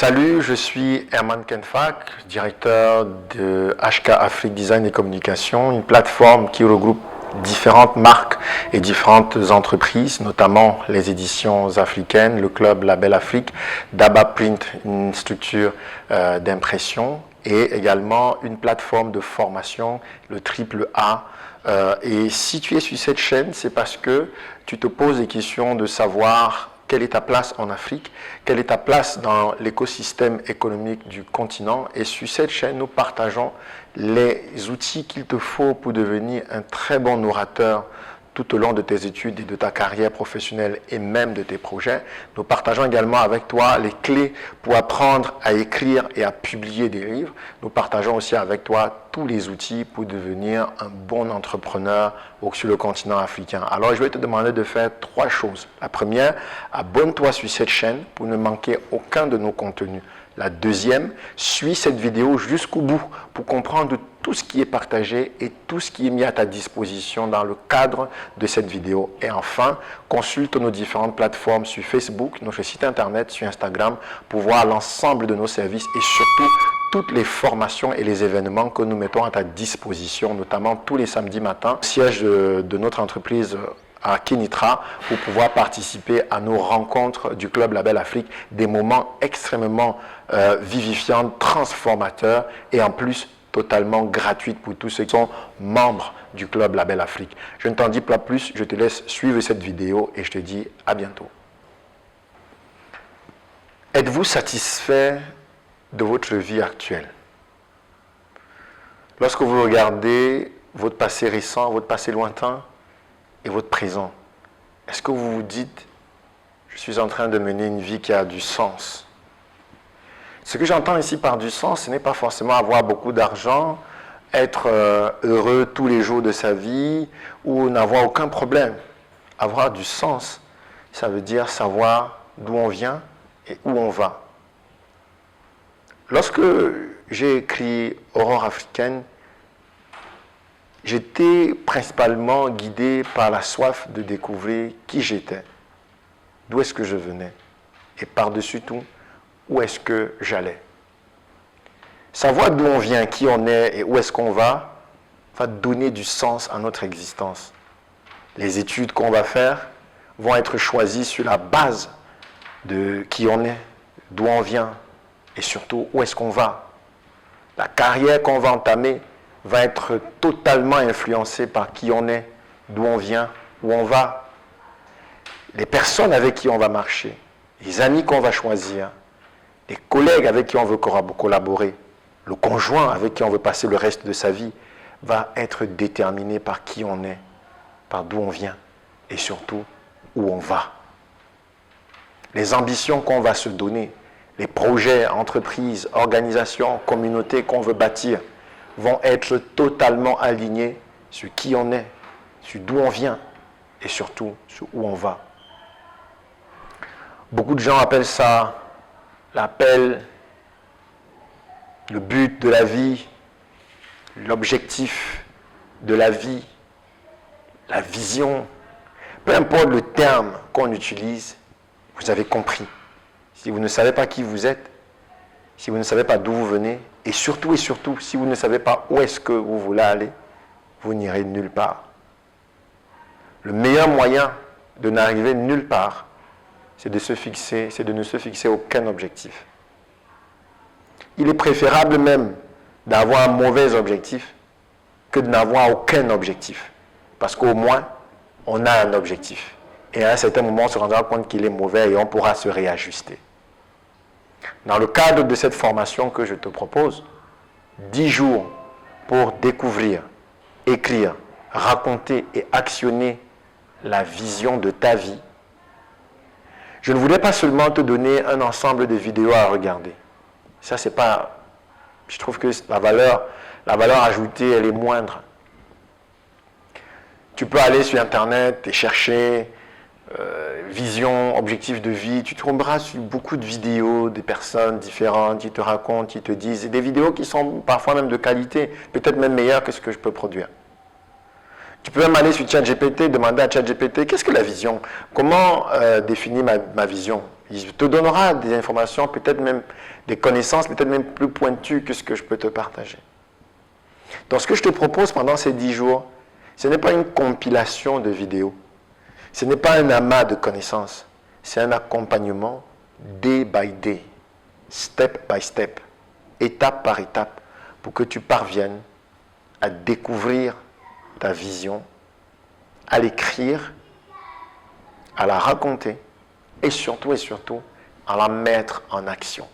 Salut, je suis Herman Kenfak, directeur de HK Afrique Design et Communication, une plateforme qui regroupe différentes marques et différentes entreprises, notamment les éditions africaines, le club Label Afrique, Daba Print, une structure d'impression, et également une plateforme de formation, le Triple A. Et si tu es sur cette chaîne, c'est parce que tu te poses des questions de savoir quelle est ta place en Afrique, quelle est ta place dans l'écosystème économique du continent. Et sur cette chaîne, nous partageons les outils qu'il te faut pour devenir un très bon orateur tout au long de tes études et de ta carrière professionnelle et même de tes projets. Nous partageons également avec toi les clés pour apprendre à écrire et à publier des livres. Nous partageons aussi avec toi tous les outils pour devenir un bon entrepreneur sur le continent africain. Alors, je vais te demander de faire 3 choses. La première, abonne-toi sur cette chaîne pour ne manquer aucun de nos contenus. La deuxième, suis cette vidéo jusqu'au bout pour comprendre tout ce qui est partagé et tout ce qui est mis à ta disposition dans le cadre de cette vidéo. Et enfin, consulte nos différentes plateformes sur Facebook, notre site internet, sur Instagram pour voir l'ensemble de nos services et surtout toutes les formations et les événements que nous mettons à ta disposition, notamment tous les samedis matins, siège de notre entreprise à Kenitra pour pouvoir participer à nos rencontres du Club Label Afrique, des moments extrêmement vivifiants, transformateurs et en plus totalement gratuits pour tous ceux qui sont membres du Club Label Afrique. Je ne t'en dis pas plus, je te laisse suivre cette vidéo et je te dis à bientôt. Êtes-vous satisfait de votre vie actuelle? Lorsque vous regardez votre passé récent, votre passé lointain et votre présent, est-ce que vous vous dites, je suis en train de mener une vie qui a du sens? Ce que j'entends ici par du sens, ce n'est pas forcément avoir beaucoup d'argent, être heureux tous les jours de sa vie ou n'avoir aucun problème. Avoir du sens, ça veut dire savoir d'où on vient et où on va. Lorsque j'ai écrit Aurore africaine, j'étais principalement guidé par la soif de découvrir qui j'étais, d'où est-ce que je venais, et par-dessus tout, où est-ce que j'allais. Savoir d'où on vient, qui on est et où est-ce qu'on va donner du sens à notre existence. Les études qu'on va faire vont être choisies sur la base de qui on est, d'où on vient et surtout où est-ce qu'on va. La carrière qu'on va entamer va être totalement influencée par qui on est, d'où on vient, où on va. Les personnes avec qui on va marcher, les amis qu'on va choisir, les collègues avec qui on veut collaborer, le conjoint avec qui on veut passer le reste de sa vie, va être déterminé par qui on est, par d'où on vient et surtout où on va. Les ambitions qu'on va se donner, les projets, entreprises, organisations, communautés qu'on veut bâtir vont être totalement alignés sur qui on est, sur d'où on vient et surtout sur où on va. Beaucoup de gens appellent ça l'appel, le but de la vie, l'objectif de la vie, la vision. Peu importe le terme qu'on utilise, vous avez compris. Si vous ne savez pas qui vous êtes, si vous ne savez pas d'où vous venez, et surtout, si vous ne savez pas où est-ce que vous voulez aller, vous n'irez nulle part. Le meilleur moyen de n'arriver nulle part, c'est de ne se fixer aucun objectif. Il est préférable même d'avoir un mauvais objectif que de n'avoir aucun objectif. Parce qu'au moins, on a un objectif. Et à un certain moment, on se rendra compte qu'il est mauvais et on pourra se réajuster. Dans le cadre de cette formation que je te propose, 10 jours pour découvrir, écrire, raconter et actionner la vision de ta vie, je ne voulais pas seulement te donner un ensemble de vidéos à regarder. Ça, c'est pas... Je trouve que la valeur ajoutée, elle est moindre. Tu peux aller sur Internet et chercher vision, objectif de vie. Tu trouveras sur beaucoup de vidéos des personnes différentes qui te racontent, qui te disent. Et des vidéos qui sont parfois même de qualité, peut-être même meilleures que ce que je peux produire. Tu peux même aller sur ChatGPT, demander à ChatGPT, qu'est-ce que la vision? Comment définir ma vision? Il te donnera des informations, peut-être même des connaissances, peut-être même plus pointues que ce que je peux te partager. Donc ce que je te propose pendant ces 10 jours, ce n'est pas une compilation de vidéos. Ce n'est pas un amas de connaissances. C'est un accompagnement day by day, step by step, étape par étape, pour que tu parviennes à découvrir ta vision, à l'écrire, à la raconter et surtout, à la mettre en action.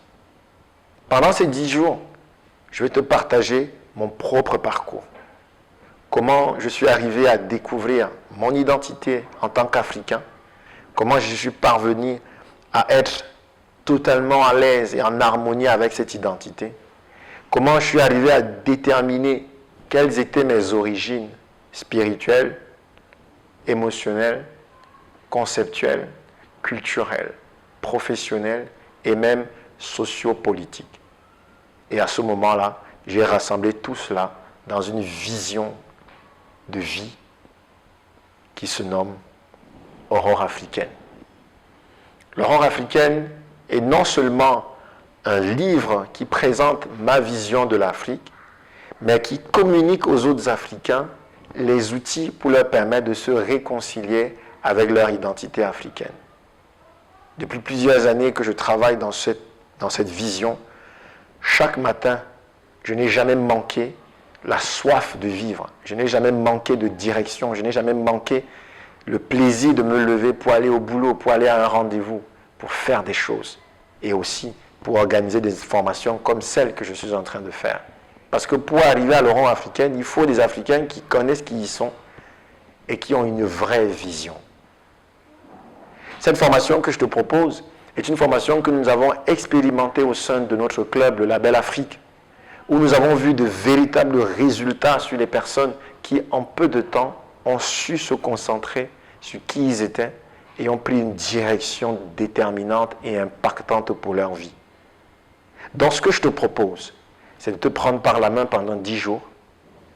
Pendant ces 10 jours, je vais te partager mon propre parcours. Comment je suis arrivé à découvrir mon identité en tant qu'Africain. Comment je suis parvenu à être totalement à l'aise et en harmonie avec cette identité. Comment je suis arrivé à déterminer quelles étaient mes origines spirituelles, émotionnelles, conceptuelles, culturelles, professionnelles et même sociopolitiques. Et à ce moment-là, j'ai rassemblé tout cela dans une vision de vie qui se nomme Aurore africaine. L'Aurore africaine est non seulement un livre qui présente ma vision de l'Afrique, mais qui communique aux autres Africains les outils pour leur permettre de se réconcilier avec leur identité africaine. Depuis plusieurs années que je travaille dans cette vision, chaque matin, je n'ai jamais manqué la soif de vivre. Je n'ai jamais manqué de direction. Je n'ai jamais manqué le plaisir de me lever pour aller au boulot, pour aller à un rendez-vous, pour faire des choses. Et aussi pour organiser des formations comme celle que je suis en train de faire. Parce que pour arriver à l'Aurore africaine, il faut des Africains qui connaissent qui ils sont et qui ont une vraie vision. Cette formation que je te propose est une formation que nous avons expérimentée au sein de notre club, le Label Afrique, où nous avons vu de véritables résultats sur les personnes qui, en peu de temps, ont su se concentrer sur qui ils étaient et ont pris une direction déterminante et impactante pour leur vie. Donc, ce que je te propose, c'est de te prendre par la main pendant 10 jours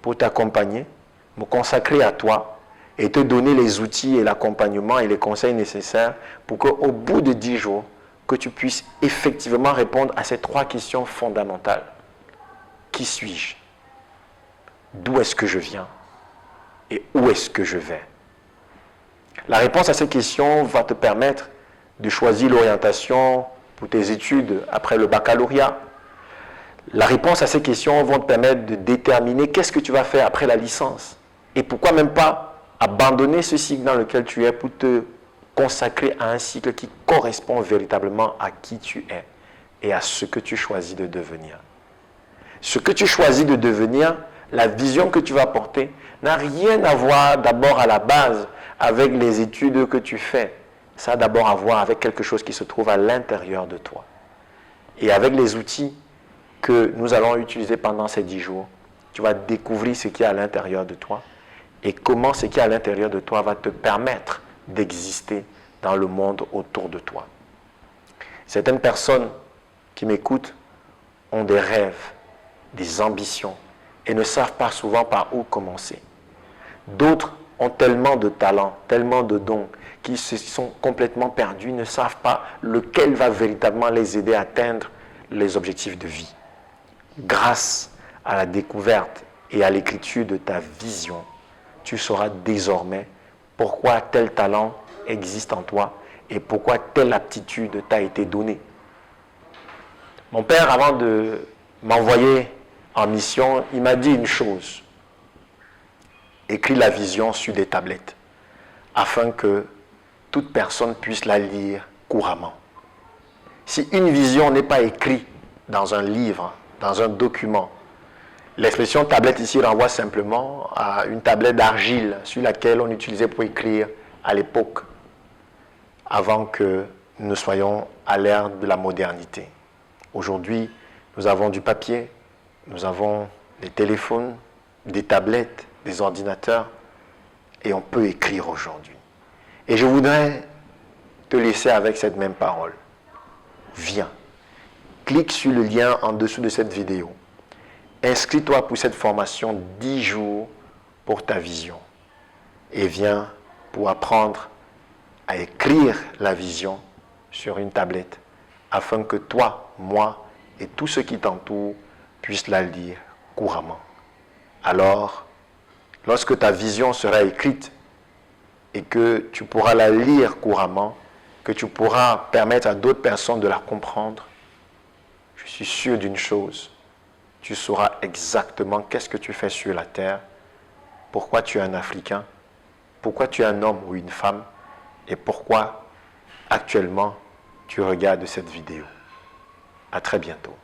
pour t'accompagner, me consacrer à toi et te donner les outils et l'accompagnement et les conseils nécessaires pour qu'au bout de 10 jours, que tu puisses effectivement répondre à ces 3 questions fondamentales. Qui suis-je? D'où est-ce que je viens? Et où est-ce que je vais? La réponse à ces questions va te permettre de choisir l'orientation pour tes études après le baccalauréat. La réponse à ces questions va te permettre de déterminer qu'est-ce que tu vas faire après la licence. Et pourquoi même pas abandonner ce cycle dans lequel tu es pour te consacrer à un cycle qui correspond véritablement à qui tu es et à ce que tu choisis de devenir. Ce que tu choisis de devenir, la vision que tu vas porter, n'a rien à voir d'abord à la base avec les études que tu fais. Ça a d'abord à voir avec quelque chose qui se trouve à l'intérieur de toi. Et avec les outils que nous allons utiliser pendant ces 10 jours, tu vas découvrir ce qui est à l'intérieur de toi et comment ce qui est à l'intérieur de toi va te permettre d'exister dans le monde autour de toi. Certaines personnes qui m'écoutent ont des rêves, des ambitions et ne savent pas souvent par où commencer. D'autres ont tellement de talents, tellement de dons qu'ils se sont complètement perdus, ne savent pas lequel va véritablement les aider à atteindre les objectifs de vie. Grâce à la découverte et à l'écriture de ta vision, tu sauras désormais pourquoi tel talent existe en toi et pourquoi telle aptitude t'a été donnée. Mon père, avant de m'envoyer en mission, il m'a dit une chose. Écris la vision sur des tablettes afin que toute personne puisse la lire couramment. Si une vision n'est pas écrite dans un livre, dans un document, l'expression tablette ici renvoie simplement à une tablette d'argile sur laquelle on utilisait pour écrire à l'époque, avant que nous soyons à l'ère de la modernité. Aujourd'hui, nous avons du papier, nous avons des téléphones, des tablettes, des ordinateurs, et on peut écrire aujourd'hui. Et je voudrais te laisser avec cette même parole. Viens, clique sur le lien en dessous de cette vidéo. Inscris-toi pour cette formation 10 jours pour ta vision. Et viens pour apprendre à écrire la vision sur une tablette afin que toi, moi et tous ceux qui t'entourent puissent la lire couramment. Alors, lorsque ta vision sera écrite et que tu pourras la lire couramment, que tu pourras permettre à d'autres personnes de la comprendre, je suis sûr d'une chose, tu sauras exactement qu'est-ce que tu fais sur la terre, pourquoi tu es un Africain, pourquoi tu es un homme ou une femme et pourquoi actuellement tu regardes cette vidéo. À très bientôt.